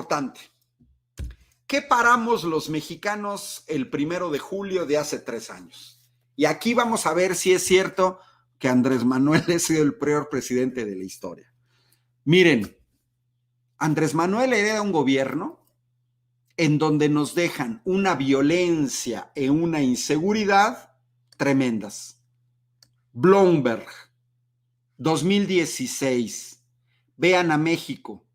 importante. ¿Qué paramos los mexicanos el 1 de julio de hace 3 años? Y aquí vamos a ver si es cierto que Andrés Manuel ha sido el peor presidente de la historia. Miren, Andrés Manuel hereda un gobierno en donde nos dejan una violencia y una inseguridad tremendas. Bloomberg, 2016. Vean a México.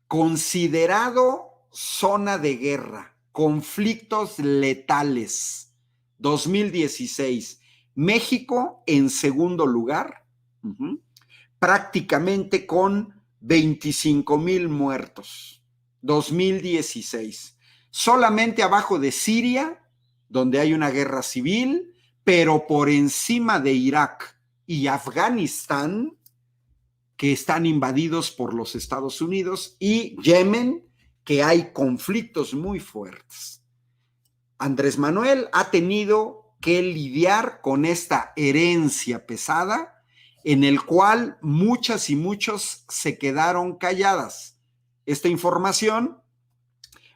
Considerado zona de guerra, conflictos letales, 2016. México en segundo lugar, prácticamente con 25,000 muertos, 2016. Solamente abajo de Siria, donde hay una guerra civil, pero por encima de Irak y Afganistán, que están invadidos por los Estados Unidos, y Yemen, que hay conflictos muy fuertes. Andrés Manuel ha tenido que lidiar con esta herencia pesada en el cual muchas y muchos se quedaron calladas. Esta información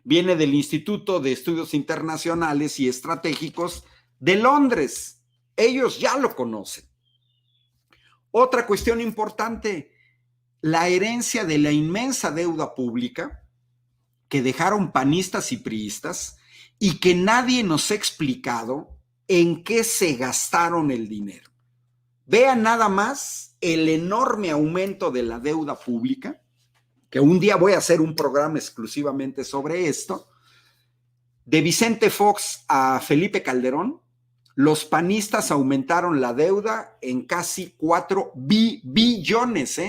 viene del Instituto de Estudios Internacionales y Estratégicos de Londres. Ellos ya lo conocen. Otra cuestión importante, la herencia de la inmensa deuda pública que dejaron panistas y priistas y que nadie nos ha explicado en qué se gastaron el dinero. Vean nada más el enorme aumento de la deuda pública, que un día voy a hacer un programa exclusivamente sobre esto. De Vicente Fox a Felipe Calderón, los panistas aumentaron la deuda en casi 4 billones,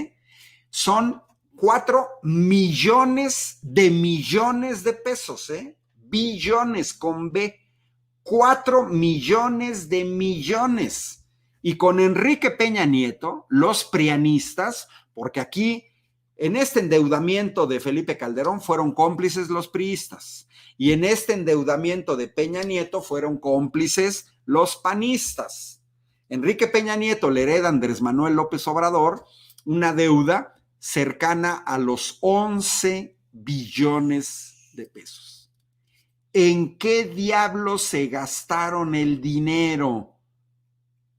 Son 4 millones de pesos, billones con B, 4 millones de millones. Y con Enrique Peña Nieto, los prianistas, porque aquí en este endeudamiento de Felipe Calderón fueron cómplices los priistas, y en este endeudamiento de Peña Nieto fueron cómplices los panistas. Enrique Peña Nieto le hereda a Andrés Manuel López Obrador una deuda cercana a los 11 billones de pesos. ¿En qué diablos se gastaron el dinero?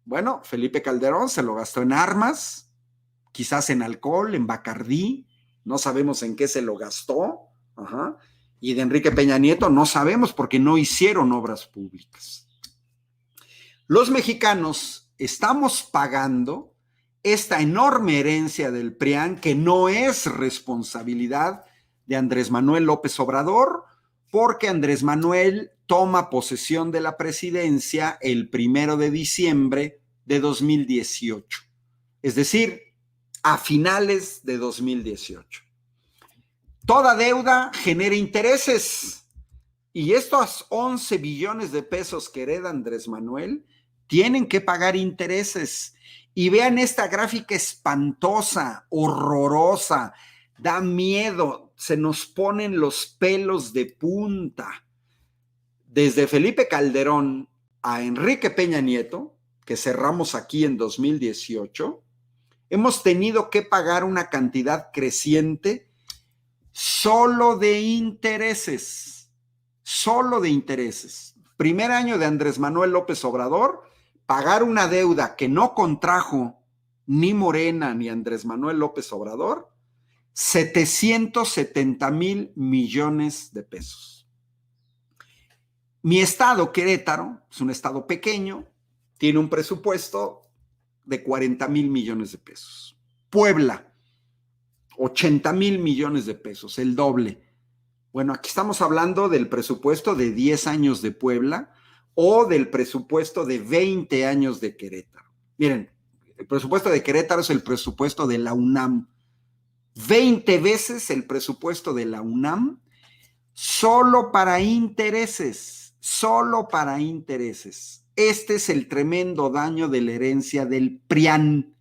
Bueno, Felipe Calderón se lo gastó en armas, quizás en alcohol, en Bacardí, no sabemos en qué se lo gastó. Y de Enrique Peña Nieto no sabemos porque no hicieron obras públicas. Los mexicanos estamos pagando esta enorme herencia del PRIAN, que no es responsabilidad de Andrés Manuel López Obrador, porque Andrés Manuel toma posesión de la presidencia el 1 de diciembre de 2018, es decir, a finales de 2018. Toda deuda genera intereses, y estos 11 billones de pesos que hereda Andrés Manuel tienen que pagar intereses. Y vean esta gráfica espantosa, horrorosa, da miedo, se nos ponen los pelos de punta. Desde Felipe Calderón a Enrique Peña Nieto, que cerramos aquí en 2018, hemos tenido que pagar una cantidad creciente solo de intereses, Primer año de Andrés Manuel López Obrador, pagar una deuda que no contrajo ni Morena ni Andrés Manuel López Obrador, 770,000 millones de pesos. Mi estado, Querétaro, es un estado pequeño, tiene un presupuesto de 40,000 millones de pesos. Puebla, 80,000 millones de pesos, el doble. Bueno, aquí estamos hablando del presupuesto de 10 años de Puebla o del presupuesto de 20 años de Querétaro. Miren, el presupuesto de Querétaro es el presupuesto de la UNAM. 20 veces el presupuesto de la UNAM solo para intereses, Este es el tremendo daño de la herencia del PRIAN.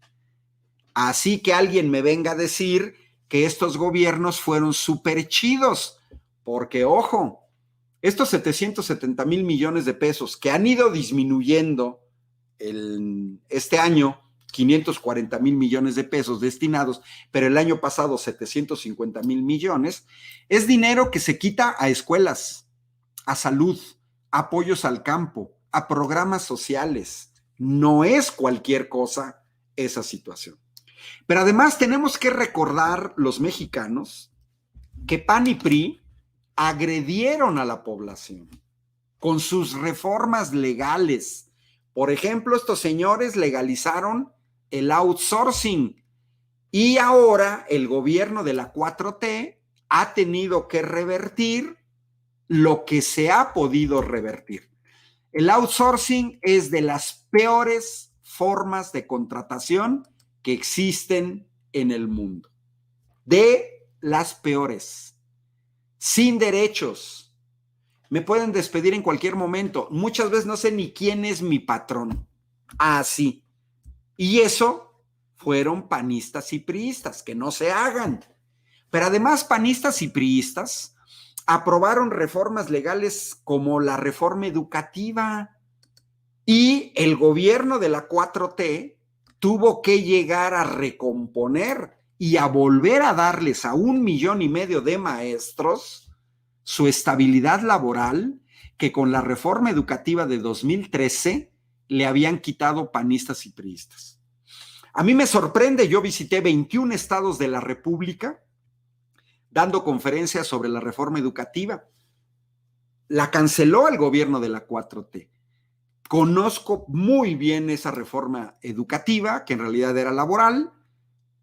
Así que alguien me venga a decir que estos gobiernos fueron súper chidos, porque ojo, estos 770,000 millones de pesos que han ido disminuyendo este año 540,000 millones de pesos destinados, pero el año pasado 750,000 millones, es dinero que se quita a escuelas, a salud, a apoyos al campo, a programas sociales. No es cualquier cosa esa situación. Pero además tenemos que recordar los mexicanos que PAN y PRI agredieron a la población con sus reformas legales. Por ejemplo, estos señores legalizaron el outsourcing y ahora el gobierno de la 4T ha tenido que revertir lo que se ha podido revertir. El outsourcing es de las peores formas de contratación que existen en el mundo. De las peores. Sin derechos. Me pueden despedir en cualquier momento. Muchas veces no sé ni quién es mi patrón. Así. Y eso fueron panistas y priistas, que no se hagan. Pero además panistas y priistas aprobaron reformas legales como la reforma educativa y el gobierno de la 4T tuvo que llegar a recomponer y a volver a darles a 1,5 millones de maestros su estabilidad laboral que con la reforma educativa de 2013 le habían quitado panistas y priistas. A mí me sorprende, yo visité 21 estados de la República dando conferencias sobre la reforma educativa. La canceló el gobierno de la 4T. Conozco muy bien esa reforma educativa, que en realidad era laboral,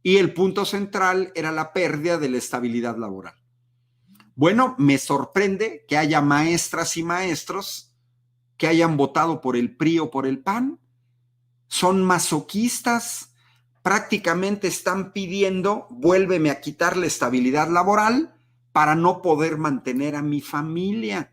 y el punto central era la pérdida de la estabilidad laboral. Bueno, me sorprende que haya maestras y maestros que hayan votado por el PRI o por el PAN. Son masoquistas, prácticamente están pidiendo, vuélveme a quitar la estabilidad laboral para no poder mantener a mi familia.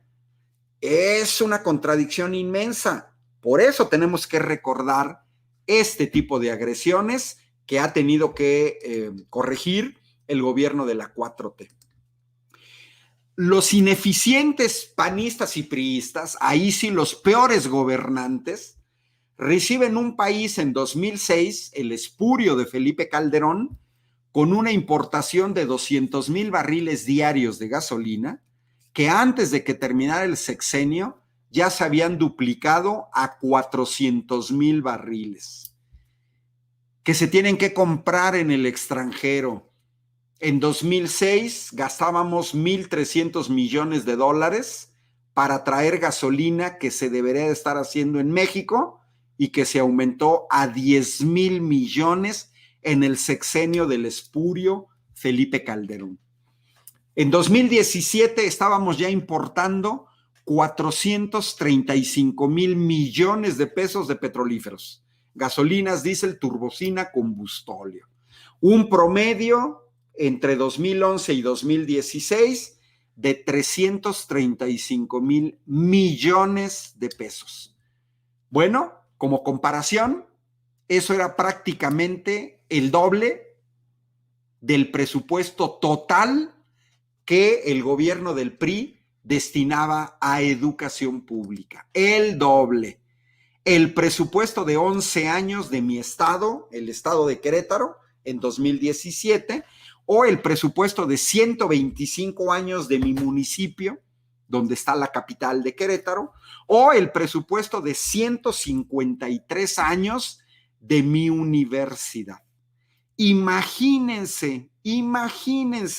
Es una contradicción inmensa. Por eso tenemos que recordar este tipo de agresiones que ha tenido que corregir el gobierno de la 4T. Los ineficientes panistas y priistas, ahí sí los peores gobernantes, reciben un país en 2006, el espurio de Felipe Calderón, con una importación de 200,000 barriles diarios de gasolina, que antes de que terminara el sexenio ya se habían duplicado a 400,000 barriles, que se tienen que comprar en el extranjero. En 2006 gastábamos 1,300 millones de dólares para traer gasolina que se debería de estar haciendo en México y que se aumentó a 10,000 millones en el sexenio del espurio Felipe Calderón. En 2017 estábamos ya importando 435,000 millones de pesos de petrolíferos, gasolinas, diésel, turbocina, combustóleo. Un promedio entre 2011 y 2016 de 335,000 millones de pesos. Bueno, como comparación, eso era prácticamente el doble del presupuesto total que el gobierno del PRI destinaba a educación pública. El doble. El presupuesto de 11 años de mi estado, el estado de Querétaro, en 2017, o el presupuesto de 125 años de mi municipio, donde está la capital de Querétaro, o el presupuesto de 153 años de mi universidad. Imagínense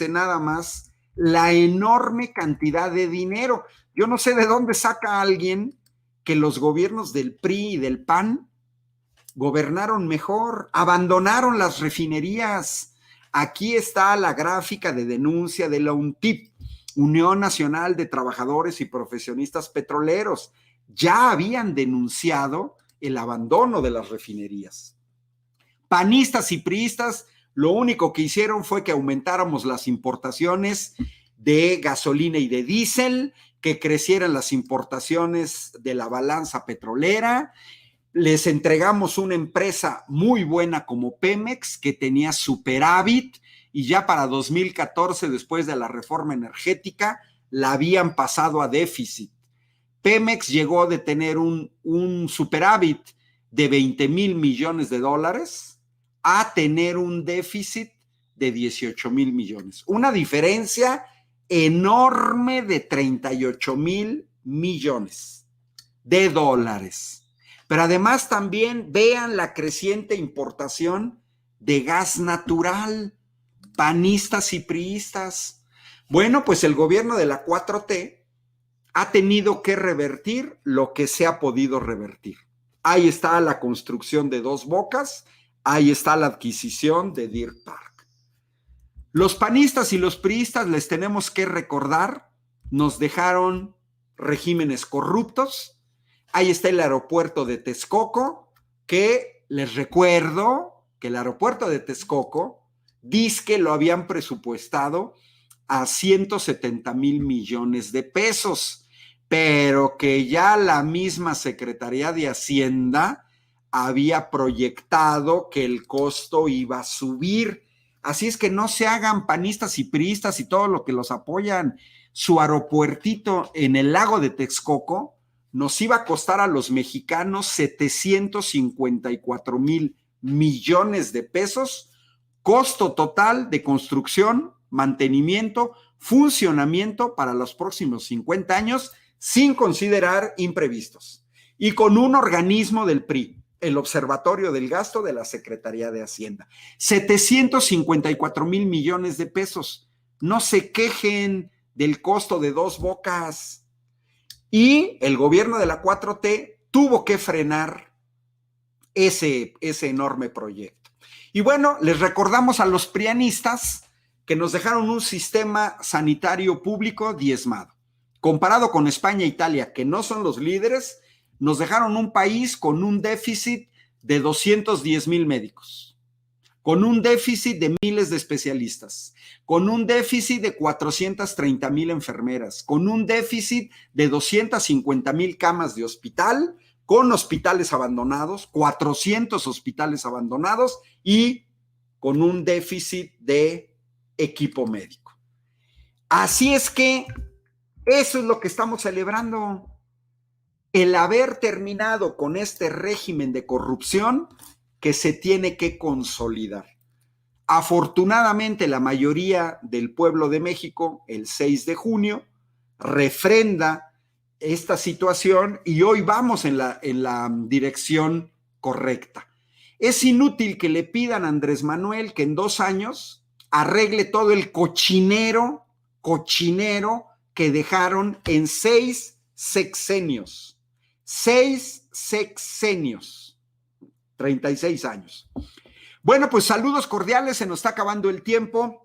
nada más la enorme cantidad de dinero. Yo no sé de dónde saca alguien que los gobiernos del PRI y del PAN gobernaron mejor, abandonaron las refinerías. Aquí está la gráfica de denuncia de la UNTIP, Unión Nacional de Trabajadores y Profesionistas Petroleros. Ya habían denunciado el abandono de las refinerías. Panistas y priistas lo único que hicieron fue que aumentáramos las importaciones de gasolina y de diésel, que crecieran las importaciones de la balanza petrolera. Les entregamos una empresa muy buena como Pemex, que tenía superávit, y ya para 2014, después de la reforma energética, la habían pasado a déficit. Pemex llegó de tener un superávit de 20,000 millones de dólares a tener un déficit de 18,000 millones. Una diferencia enorme de 38,000 millones de dólares. Pero además también vean la creciente importación de gas natural, panistas y priistas. Bueno, pues el gobierno de la 4T ha tenido que revertir lo que se ha podido revertir. Ahí está la construcción de Dos Bocas, ahí está la adquisición de Deer Park. Los panistas y los priistas, les tenemos que recordar, nos dejaron regímenes corruptos. Ahí está el aeropuerto de Texcoco, que les recuerdo que el aeropuerto de Texcoco dizque lo habían presupuestado a 170,000 millones de pesos, pero que ya la misma Secretaría de Hacienda había proyectado que el costo iba a subir. Así es que no se hagan panistas y priistas y todo lo que los apoyan. Su aeropuertito en el lago de Texcoco nos iba a costar a los mexicanos 754,000 millones de pesos, costo total de construcción, mantenimiento, funcionamiento para los próximos 50 años, sin considerar imprevistos. Y con un organismo del PRI, el Observatorio del Gasto de la Secretaría de Hacienda. 754,000 millones de pesos. No se quejen del costo de Dos Bocas. Y el gobierno de la 4T tuvo que frenar ese enorme proyecto. Y bueno, les recordamos a los prianistas que nos dejaron un sistema sanitario público diezmado. Comparado con España e Italia, que no son los líderes, nos dejaron un país con un déficit de 210,000 médicos, con un déficit de miles de especialistas, con un déficit de 430,000 enfermeras, con un déficit de 250,000 camas de hospital, con hospitales abandonados, 400 hospitales abandonados y con un déficit de equipo médico. Así es que eso es lo que estamos celebrando. El haber terminado con este régimen de corrupción que se tiene que consolidar. Afortunadamente, la mayoría del pueblo de México, el 6 de junio, refrenda esta situación y hoy vamos en la dirección correcta. Es inútil que le pidan a Andrés Manuel que en 2 años arregle todo el cochinero que dejaron en 6 sexenios. 6 sexenios, 36 años. Bueno, pues saludos cordiales, se nos está acabando el tiempo.